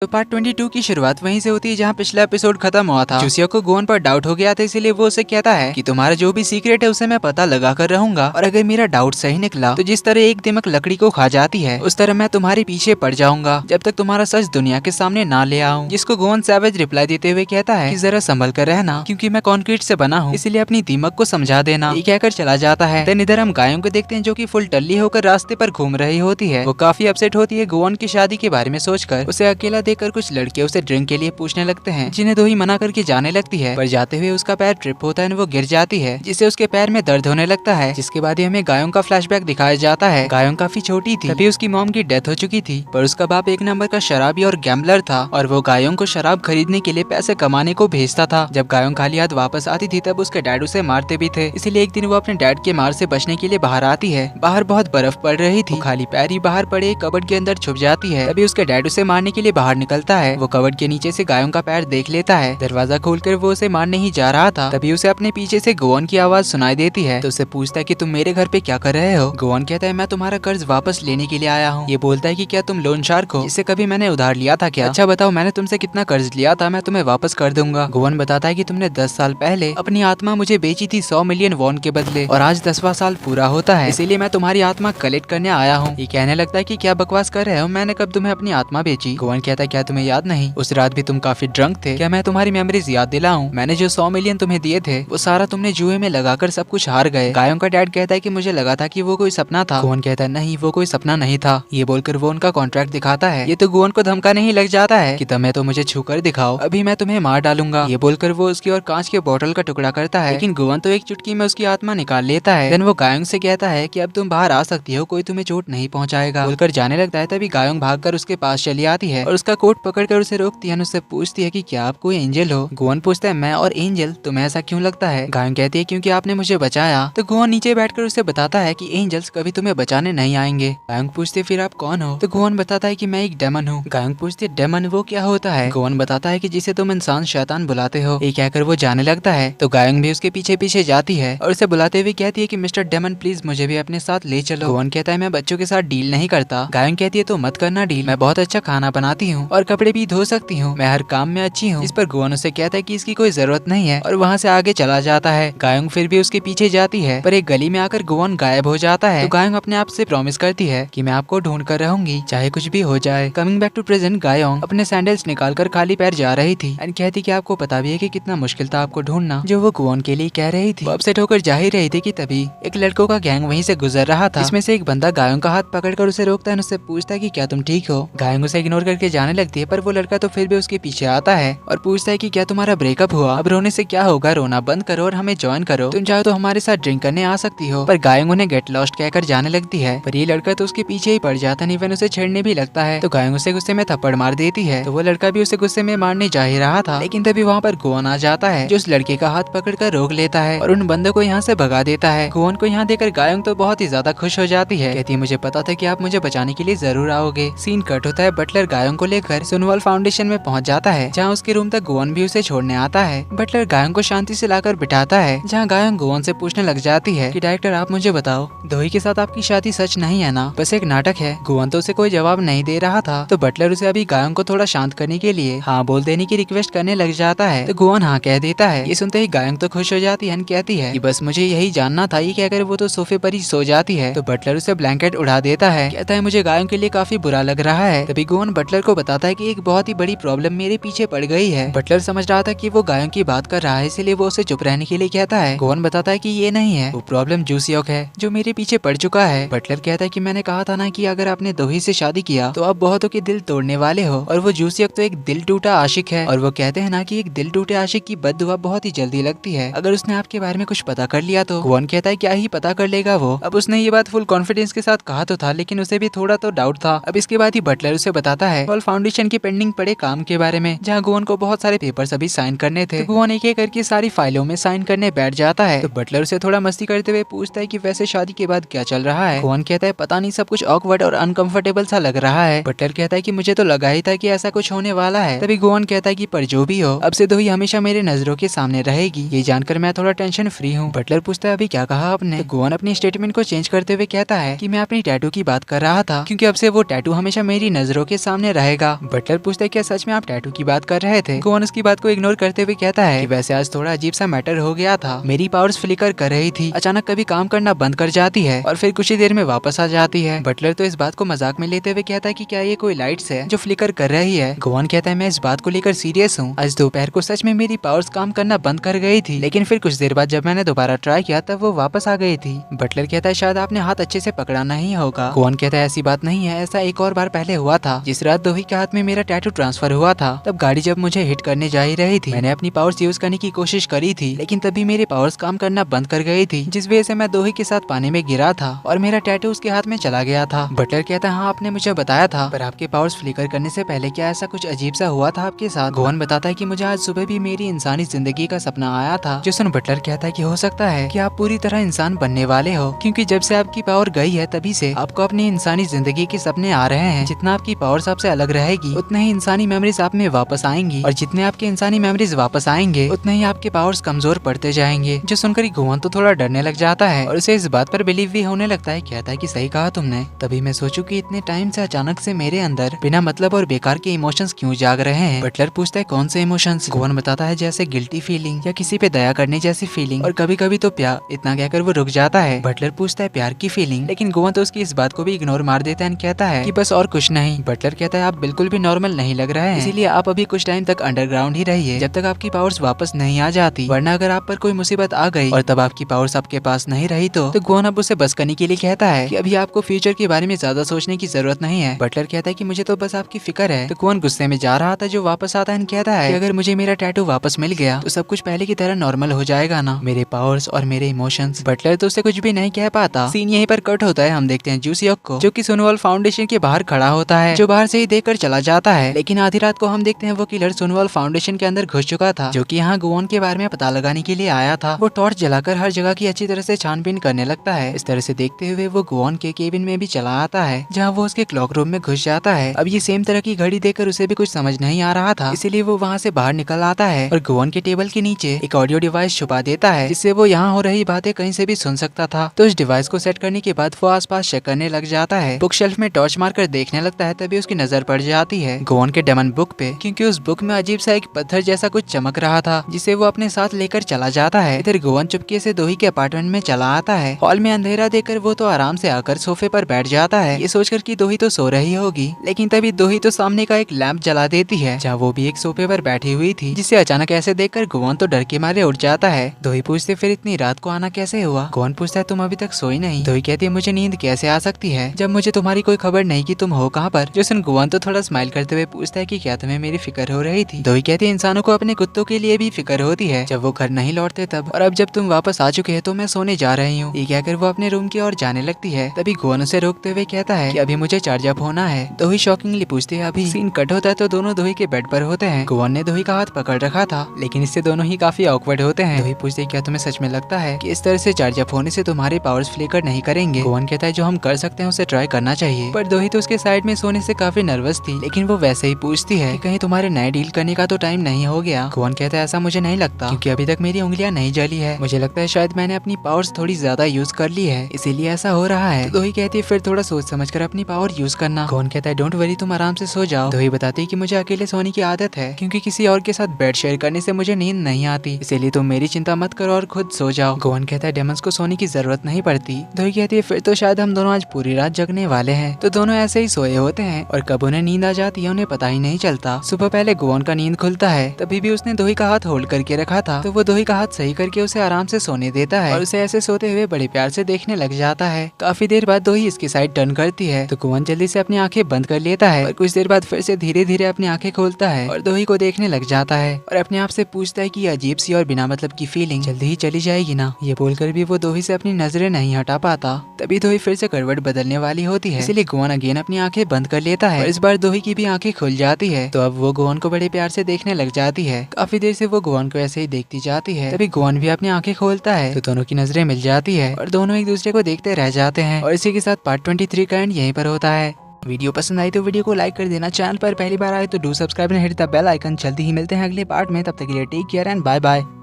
तो पार्ट 22 की शुरुआत वहीं से होती है जहां पिछला एपिसोड खत्म हुआ था। जूसियो को गोवन पर डाउट हो गया था, इसीलिए वो उसे कहता है कि तुम्हारा जो भी सीक्रेट है उसे मैं पता लगा कर रहूंगा, और अगर मेरा डाउट सही निकला तो जिस तरह एक दिमक लकड़ी को खा जाती है उस तरह मैं तुम्हारे पीछे पड़ जाऊंगा जब तक तुम्हारा सच दुनिया के सामने ना ले आऊं। जिसको गोवन सैवेज रिप्लाई देते हुए कहता है कि जरा संभल कर रहना, क्योंकि मैं कंक्रीट से बना हूँ, इसीलिए अपनी दीमक को समझा देना। ये कहकर चला जाता है। देन इधर हम गायों को देखते हैं जो कि फुल टल्ली होकर रास्ते पर घूम रही होती है। वो काफी अपसेट होती है गोवन की शादी के बारे में सोचकर। उसे अकेला देखकर कुछ लड़के उसे ड्रिंक के लिए पूछने लगते हैं, जिन्हें दो ही मना करके जाने लगती है। पर जाते हुए उसका पैर ट्रिप होता है, वो गिर जाती है जिससे उसके पैर में दर्द होने लगता है। जिसके बाद हमें गायों का फ्लैशबैक दिखाया जाता है। गायों काफी छोटी थी, तभी उसकी मॉम की डेथ हो चुकी थी, पर उसका बाप एक नंबर का शराबी और गैम्बलर था, और वो गायों को शराब खरीदने के लिए पैसे कमाने को भेजता था। जब गायों खाली हाथ वापस आती थी तब उसके डैड उसे मारते भी थे, इसीलिए एक दिन वो अपने डैड के मार से बचने के लिए बाहर आती है। बाहर बहुत बर्फ पड़ रही थी, खाली पैर ही बाहर पड़े कबर्ड के अंदर छुप जाती है। तभी उसके डैड उसे मारने के लिए बाहर निकलता है। वो कबर्ड के नीचे से गायों का पैर देख लेता है। दरवाजा खोलकर वो उसे मारने ही जा रहा था, तभी उसे अपने पीछे से गोवन की आवाज सुनाई देती है। तो उसे पूछता है कि तुम मेरे घर पे क्या कर रहे हो। गोवन कहता है मैं तुम्हारा कर्ज वापस लेने के लिए आया हूँ। ये बोलता है कि क्या तुम लोन शार्क हो, जिससे कभी मैंने उधार लिया था क्या? अच्छा बताओ मैंने तुमसे कितना कर्ज लिया था, मैं तुम्हें वापस कर दूंगा। गोवन बताता है कि तुमने 10 साल पहले अपनी आत्मा मुझे बेची थी 100 मिलियन वॉन के बदले, और आज 10वां साल पूरा होता है, इसीलिए मैं तुम्हारी आत्मा कलेक्ट करने आया हूँ। ये कहने लगता है कि क्या बकवास कर रहे हो, मैंने कब तुम्हें अपनी आत्मा बेची। गोवन कहता है क्या तुम्हें याद नहीं, उस रात भी तुम काफी ड्रंक थे, क्या मैं तुम्हारी मेमोरीज याद दिलाऊं? मैंने जो 100 मिलियन तुम्हें दिए थे वो सारा तुमने जुए में लगाकर सब कुछ हार गए। गायों का डैड कहता है कि मुझे लगा था कि वो कोई सपना था। गोवन कहता है नहीं वो कोई सपना नहीं था। ये बोलकर वो उनका कॉन्ट्रैक्ट दिखाता है। ये तो गोवन को धमकाने ही लग जाता है कि तुम्हें तो मुझे छूकर दिखाओ, अभी मैं तुम्हें मार डालूंगा। ये बोलकर वो उसकी और कांच के बोतल का टुकड़ा करता है, लेकिन गोवन तो एक चुटकी में उसकी आत्मा निकाल लेता है। देन वो गायों से कहता है कि अब तुम बाहर आ सकती हो, कोई तुम्हें चोट नहीं पहुंचाएगा। बोलकर जाने लगता है, तभी गायों भागकर उसके पास चली आती है और उसका कोट पकड़कर उसे रोकती है। उससे पूछती है कि क्या आप कोई एंजल हो। गोवन पूछता है मैं और एंजल, तुम्हें ऐसा क्यों लगता है? गायों कहती है क्योंकि आपने मुझे बचाया। तो गोवन नीचे बैठकर उसे बताता है कि एंजल्स कभी तुम्हें बचाने नहीं आएंगे। गायों पूछते फिर आप कौन हो? तो गोवन बताता है कि मैं एक डेमन हूँ। गायों पूछते डेमन वो क्या होता है? गोवन बताता है कि जिसे तुम इंसान शैतान बुलाते हो। ये कहकर वो जाने लगता है। तो गायों भी उसके पीछे पीछे जाती है और उसे बुलाते हुए कहती है कि मिस्टर डेमन प्लीज मुझे भी अपने साथ ले चलो। गोवन कहता है मैं बच्चों के साथ डील नहीं करता। गायों कहती है तो मत करना डील, मैं बहुत अच्छा खाना बनाती हूँ और कपड़े भी धो सकती हूँ, मैं हर काम में अच्छी हूँ। इस पर गोवन उसे कहता है कि इसकी कोई जरूरत नहीं है और वहाँ से आगे चला जाता है। गायों फिर भी उसके पीछे जाती है, पर एक गली में आकर गोवन गायब हो जाता है। तो गायों अपने आप से प्रॉमिस करती है कि मैं आपको ढूंढ कर रहूंगी चाहे कुछ भी हो जाए। कमिंग बैक टू प्रेजेंट, गायों अपने सैंडल्स निकालकर खाली पैर जा रही थी एंड कहती कि आपको पता भी है कि कितना मुश्किल था आपको ढूंढना, जो वो गोवन के लिए कह रही थी। वो अपसेट होकर जा ही रही थी कि तभी एक लड़कों का गैंग वहीं से गुजर रहा था। इसमें से एक बंदा गायों का हाथ पकड़कर उसे रोकता है, उससे पूछता है कि क्या तुम ठीक हो। गायों उसे इग्नोर करके जाने लगती है, पर वो लड़का तो फिर भी उसके पीछे आता है और पूछता है कि क्या तुम्हारा ब्रेकअप हुआ, अब रोने से क्या होगा, रोना बंद करो और हमें ज्वाइन करो, तुम चाहो तो हमारे साथ ड्रिंक करने आ सकती हो। पर गायों उन्हें गेट लॉस्ट कहकर जाने लगती है, पर ये लड़का तो उसके पीछे ही पड़ जाता है, इवन उसे छेड़ने भी लगता है। तो गायों उसे गुस्से में थप्पड़ मार देती है। तो वो लड़का भी उसे गुस्से में मारने जा ही रहा था, लेकिन तभी वहाँ पर गोवन आ जाता है जो उस लड़के का हाथ पकड़कर रोक लेता है और उन बंदों को यहाँ से भगा देता है। गोवन को यहाँ देखकर गायों तो बहुत ही ज्यादा खुश हो जाती है, कहती है मुझे पता था कि आप मुझे बचाने के लिए जरूर आओगे। सीन कट होता है, बटलर गायों को लेकर सुनवाल फाउंडेशन में पहुंच जाता है, जहाँ उसके रूम तक गोवन भी उसे छोड़ने आता है। बटलर गायों को शांति से लाकर बिठाता है, जहाँ गायों गोवन से पूछने लग जाती है कि डायरेक्टर आप मुझे बताओ दोही के साथ आपकी शादी सच नहीं है ना, बस एक नाटक है। गोवन तो उसे कोई जवाब नहीं दे रहा था, तो बटलर उसे अभी गायों को थोड़ा शांत करने के लिए हाँ बोल देने की रिक्वेस्ट करने लग जाता है। तो गोवन हाँ कह देता है। ये सुनते ही गायों तो खुश हो जाती है, कहती है कि बस मुझे यही जानना था। ये कहकर वो तो सोफे पर ही सो जाती है। तो बटलर उसे ब्लैंकेट उड़ा देता है, कहता है मुझे गायों के लिए काफी बुरा लग रहा है। तभी गोवन बटलर को बताता है कि एक बहुत ही बड़ी प्रॉब्लम मेरे पीछे पड़ गई है। बटलर समझ रहा था कि वो गायों की बात कर रहा है, इसलिए वो उसे चुप रहने के लिए कहता है। गोवन बताता है कि ये नहीं है, वो प्रॉब्लम जूसियोक है जो मेरे पीछे पड़ चुका है। बटलर कहता है कि मैंने कहा था ना कि अगर आपने दोही से शादी किया तो आप बहुतों के दिल तोड़ने वाले हो, और वो जूसियोक तो एक दिल टूटा आशिक है। और वो कहते हैं ना कि एक दिल टूटे आशिक की बद्दुआ बहुत ही जल्दी लगती है अगर उसने आपके बारे में कुछ पता कर लिया तो। गोवन कहता है क्या ही पता कर लेगा वो। अब उसने ये बात फुल कॉन्फिडेंस के साथ कहा तो था, लेकिन उसे भी थोड़ा तो डाउट था। अब इसके बाद ही बटलर उसे बताता है वॉल फाउंडेशन के पेंडिंग पड़े काम के बारे में, जहाँ गोवन को बहुत सारे पेपर्स अभी साइन करने थे। तो गोवन एक एक करके सारी फाइलों में साइन करने बैठ जाता है। तो बटलर उसे थोड़ा मस्ती करते हुए पूछता है कि वैसे शादी के बाद क्या चल रहा है। गोवन कहता है पता नहीं, सब कुछ ऑकवर्ड और अनकंफर्टेबल सा लग रहा है। बटलर कहता है कि मुझे तो लगा ही था कि ऐसा कुछ होने वाला है। तभी गोवन कहता है कि पर जो भी हो अब से दोही हमेशा मेरे नजरों के सामने रहेगी, ये जानकर मैं थोड़ा टेंशन फ्री हूँ। बटलर पूछता है अभी क्या कहा आपने। तो गोवन अपनी स्टेटमेंट को चेंज करते हुए कहता है कि मैं अपनी टैटू की बात कर रहा था, क्योंकि अब से वो टैटू हमेशा मेरी नजरों के सामने रहेगा। मिला। बटलर पूछता है क्या सच में आप टैटू की बात कर रहे थे? गोवन उसकी बात को इग्नोर करते हुए कहता है कि वैसे आज थोड़ा अजीब सा मैटर हो गया था। मेरी पावर्स फ्लिकर कर रही थी, अचानक कभी काम करना बंद कर जाती है और फिर कुछ ही देर में वापस आ जाती है। बटलर तो इस बात को मजाक में लेते हुए कहता है कि क्या ये कोई लाइट्स है जो फ्लिकर कर रही है? गोवन कहता है मैं इस बात को लेकर सीरियस हूँ। आज दोपहर को सच में मेरी पावर्स काम करना बंद कर गई थी, लेकिन फिर कुछ देर बाद जब मैंने दोबारा ट्राई किया तब वो वापस आ गई थी। बटलर कहता है शायद आपने हाथ अच्छे से पकड़ा नहीं होगा। गोवन कहता है ऐसी बात नहीं है, ऐसा एक और बार पहले हुआ था। जिस रात दोही के हाथ में मेरा टैटू ट्रांसफर हुआ था तब गाड़ी जब मुझे हिट करने जा ही रही थी, मैंने अपनी पावर्स यूज करने की कोशिश करी थी, लेकिन तभी मेरे पावर्स काम करना बंद कर गई थी, जिस वजह से मैं दोही के साथ पानी में गिरा था और मेरा टैटू उसके हाथ में चला गया था। बटलर कहता है हाँ आपने मुझे बताया था, पर आपके पावर्स फ्लिकर करने से पहले क्या ऐसा कुछ अजीब सा हुआ था आपके साथ? गोवन बताता है कि मुझे आज सुबह भी मेरी इंसानी जिंदगी का सपना आया था। जो सुन बटलर कहता है कि हो सकता है कि आप पूरी तरह इंसान बनने वाले हो, क्योंकि जब से आपकी पावर गई है तभी से आपको अपनी इंसानी जिंदगी के सपने आ रहे हैं। जितना आपकी पावर्स आपसे अलग रहेगी उतने ही इंसानी मेमोरीज आप में वापस आएंगी, और जितने आपके इंसानी मेमोरीज वापस आएंगे उतने ही आपके पावर्स कमजोर पड़ते जाएंगे। जो सुनकर गोवन तो थोड़ा डरने लग जाता है और उसे इस बात पर बिलीव भी होने लगता है। कहता है कि सही कहा तुमने। तभी मैं सोचूं कि इतने टाइम से अचानक से मेरे अंदर बिना मतलब और बेकार के इमोशंस क्यों जाग रहे हैं। बटलर पूछता है कौन से इमोशंस? गोवन बताता है जैसे गिल्टी फीलिंग या किसी पे दया करने जैसी फीलिंग, और कभी कभी तो प्यार। इतना कहकर वो रुक जाता है। बटलर पूछता है प्यार की फीलिंग, लेकिन गोवन तो उसकी इस बात को भी इग्नोर मार देता है, कहता है कि बस और कुछ नहीं। बटलर कहता है आप बिल्कुल भी नॉर्मल नहीं लग रहे हैं, इसीलिए आप अभी कुछ टाइम तक अंडरग्राउंड ही रहिए जब तक आपकी पावर्स वापस नहीं आ जाती, वरना अगर आप पर कोई मुसीबत आ गई और तब आपकी पावर्स आपके पास नहीं रही तो गोवन अब उसे बस करने के लिए कहता है कि अभी आपको फ्यूचर के बारे में ज्यादा सोचने की जरूरत नहीं है। बटलर कहता है कि मुझे तो बस आपकी फिक्र है। तो गोवन गुस्से में जा रहा था जो वापस आता है, कहता है कि अगर मुझे मेरा टैटू वापस मिल गया तो सब कुछ पहले की तरह नॉर्मल हो जाएगा ना, मेरे पावर्स और मेरे इमोशंस। बटलर तो उसे कुछ भी नहीं कह पाता। सीन यहीं पर कट होता है। हम देखते हैं जूसियक को जो कि सुनवाल फाउंडेशन के बाहर खड़ा होता है, जो बाहर से ही देखकर चला जाता है। लेकिन आधी रात को हम देखते हैं वो किलर सुनवाल फाउंडेशन के अंदर घुस चुका था, जो कि यहाँ गोवन के बारे में पता लगाने के लिए आया था। वो टॉर्च जलाकर हर जगह की अच्छी तरह से छानबीन करने लगता है। इस तरह से देखते हुए वो गोवन के केबिन में भी चला आता है, जहाँ वो उसके क्लॉक रूम में घुस जाता है। अब ये सेम तरह की घड़ी देखकर उसे भी कुछ समझ नहीं आ रहा था, इसीलिए वो वहाँ से बाहर निकल आता है और गोवन के टेबल के नीचे एक ऑडियो डिवाइस छुपा देता है, जिससे वो यहाँ हो रही बातें कहीं से भी सुन सकता था। तो इस डिवाइस को सेट करने के बाद वो आसपास चेक करने लग जाता है। बुक शेल्फ में टॉर्च मारकर देखने लगता है, तभी उसकी नजर पड़ जाती है गोवन के डेमन बुक पे, क्योंकि उस बुक में अजीब सा एक पत्थर जैसा कुछ चमक रहा था, जिसे वो अपने साथ लेकर चला जाता है। इधर गोवन चुपके से दोही के अपार्टमेंट में चला आता है। हॉल में अंधेरा देखकर वो तो आराम से आकर सोफे पर बैठ जाता है, ये सोचकर कि दोही तो सो रही होगी। लेकिन तभी दोही तो सामने का एक लैंप जला देती है, जहाँ वो भी एक सोफे पर बैठी हुई थी, जिसे अचानक ऐसे देखकर गोवन तो डर के मारे उठ जाता है। दोही पूछते फिर इतनी रात को आना कैसे हुआ? गोवन पूछता है तुम अभी तक सोई नहीं? दोही कहती है मुझे नींद कैसे आ सकती है जब मुझे तुम्हारी कोई खबर नहीं कि तुम हो कहाँ पर। जो सुन गोवन तो थोड़ा स्माइल करते हुए पूछता है कि क्या तुम्हें मेरी फिक्र हो रही थी? दोही कहती है इंसानों को अपने कुत्तों के लिए भी फिक्र होती है जब वो घर नहीं लौटते तब, और अब जब तुम वापस आ चुके हैं तो मैं सोने जा रही हूँ। ये कहकर वो अपने रूम की ओर जाने लगती है। तभी गोवन उसे रोकते हुए कहता है कि अभी मुझे चार्ज अप होना है। दोही शॉकिंगली पूछती है अभी? सीन कट होता है तो दोनों दोही के बेड पर होते हैं। गोवन ने दोही का हाथ पकड़ रखा था, लेकिन इससे दोनों ही काफी ऑकवर्ड होते हैं। दोही पूछती है क्या तुम्हें सच में लगता है कि इस तरह से चार्ज अप होने से तुम्हारे पावर्स फ्लिकर नहीं करेंगे? गोवन कहता है जो हम कर सकते हैं उसे ट्राई करना चाहिए। पर दोही तो उसके साइड में सोने से काफी नर्वस थी, लेकिन वो वैसे ही पूछती है कि कहीं तुम्हारे नए डील करने का तो टाइम नहीं हो गया? गोवन कहता है ऐसा मुझे नहीं लगता, क्योंकि अभी तक मेरी उंगलियां नहीं जली है। मुझे लगता है शायद मैंने अपनी पावर्स थोड़ी ज्यादा यूज कर ली है, इसीलिए ऐसा हो रहा है। तो दोही कहती है फिर थोड़ा सोच समझ कर अपनी पावर यूज करना। गोवन कहता है डोंट वरी, तुम आराम से सो जाओ। दोही बताती है कि मुझे अकेले सोने की आदत है, क्योंकि किसी और के साथ बेड शेयर करने से मुझे नींद नहीं आती, इसीलिए तुम मेरी चिंता मत करो और खुद सो जाओ। गोवन कहता है डेमंस को सोने की जरूरत नहीं पड़ती। दोही कहती है फिर तो शायद हम दोनों आज पूरी रात जगने वाले हैं। तो दोनों ऐसे ही सोए होते हैं और कब उन्हें नींद आ जाती है उन्हें पता ही नहीं चलता। सुबह पहले गोवन का नींद खुलता है, तभी भी उसने दोही का हाथ होल्ड करके रखा था, तो वो दोही का हाथ सही करके उसे आराम से सोने देता है और उसे ऐसे सोते हुए बड़े प्यार से देखने लग जाता है। काफी देर बाद दोही इसकी साइड टर्न करती है, तो गोवन जल्दी से अपनी आंखें बंद कर लेता है और कुछ देर बाद फिर से धीरे धीरे अपनी आंखें खोलता है और दोही को देखने लग जाता है और अपने आप से पूछता है कि ये अजीब सी और बिना मतलब की फीलिंग जल्दी ही चली जाएगी ना? ये बोलकर भी वो दोही से अपनी नजरें नहीं हटा पाता। तभी दोही फिर से करवट बदलने वाली होती है, इसलिए गोवन अगेन अपनी आंखें बंद कर लेता है और इस बार दोही की भी आंखें खुल जाती है। तो अब वो गोवन को बड़े प्यार से देखने लग जाती है। काफी देर से वो गोवन को ऐसे ही देखती जाती है, तभी गोवन भी अपनी आंखें खोलता है, तो दोनों की नजरें मिल जाती है और दोनों एक दूसरे को देखते रह जाते हैं। और इसी के साथ पार्ट 23 का एंड यहीं पर होता है। वीडियो पसंद आई तो वीडियो को लाइक कर देना, चैनल पर पहली बार आए तो do subscribe and hit the bell icon. जल्दी ही मिलते हैं अगले पार्ट में, तब तक के लिए take care and bye bye.